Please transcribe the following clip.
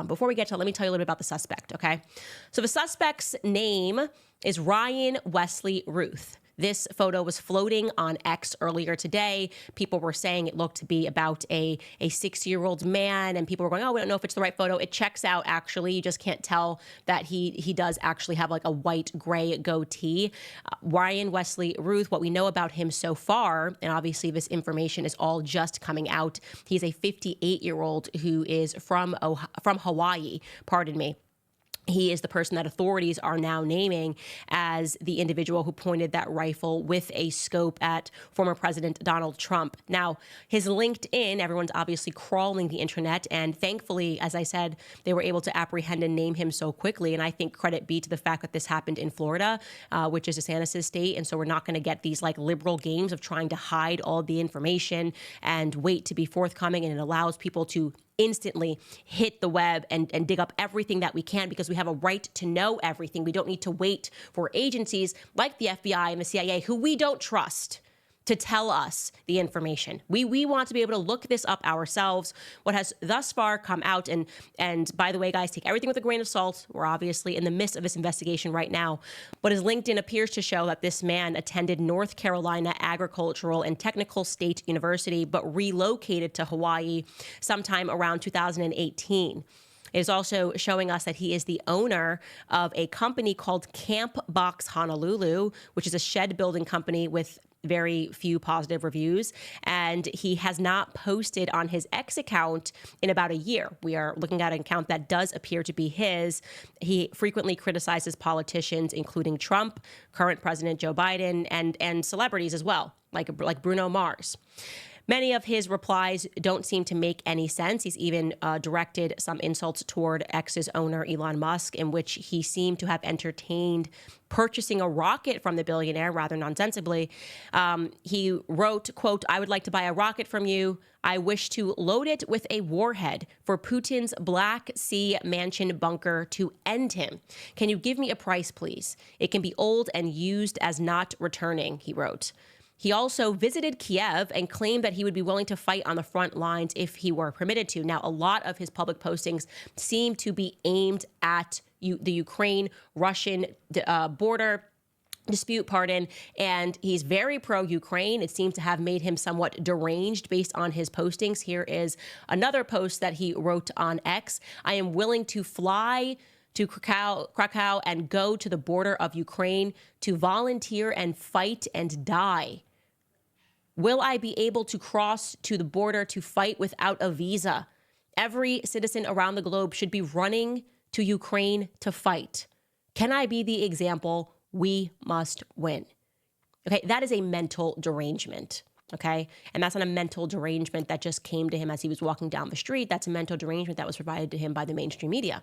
Before we get to, let me tell you a little bit about the suspect, okay? So the suspect's name is Ryan Wesley Routh. This photo was floating on X earlier today. People were saying it looked to be about a 6-year-old man, and people were going, oh, we don't know if it's the right photo. It checks out, actually. You just can't tell that he does actually have like a white-gray goatee. Ryan Wesley Routh, what we know about him so far, and obviously this information is all just coming out, he's a 58-year-old who is from Hawaii, pardon me. He is the person that authorities are now naming as the individual who pointed that rifle with a scope at former President Donald Trump. Now, his LinkedIn, everyone's obviously crawling the internet, and thankfully, as I said, they were able to apprehend and name him so quickly. And I think credit be to the fact that this happened in Florida, which is DeSantis' state, and so we're not going to get these like liberal games of trying to hide all the information and wait to be forthcoming, and it allows people to instantly hit the web and dig up everything that we can, because we have a right to know everything. We don't need to wait for agencies like the FBI and the CIA, who we don't trust, to tell us the information. We want to be able to look this up ourselves. What has thus far come out, and by the way, guys, take everything with a grain of salt. We're obviously in the midst of this investigation right now. But his LinkedIn appears to show that this man attended North Carolina Agricultural and Technical State University, but relocated to Hawaii sometime around 2018. It is also showing us that he is the owner of a company called Camp Box Honolulu, which is a shed building company with very few positive reviews, and he has not posted on his X account in about a year. We are looking at an account that does appear to be his. He frequently criticizes politicians, including Trump, current President Joe Biden, and celebrities as well, like Bruno Mars. Many of his replies don't seem to make any sense. He's even directed some insults toward X's owner, Elon Musk, in which he seemed to have entertained purchasing a rocket from the billionaire rather nonsensibly. He wrote, quote, "I would like to buy a rocket from you. I wish to load it with a warhead for Putin's Black Sea mansion bunker to end him. Can you give me a price, please? It can be old and used as not returning," he wrote. He also visited Kiev and claimed that he would be willing to fight on the front lines if he were permitted to. Now, a lot of his public postings seem to be aimed at the Ukraine-Russian border dispute, and he's very pro-Ukraine. It seems to have made him somewhat deranged based on his postings. Here is another post that he wrote on X. "I am willing to fly to Krakow and go to the border of Ukraine to volunteer and fight and die. Will I be able to cross to the border to fight without a visa? Every citizen around the globe should be running to Ukraine to fight. Can I be the example? We must win." Okay, that is a mental derangement. Okay, and that's not a mental derangement that just came to him as he was walking down the street. That's a mental derangement that was provided to him by the mainstream media.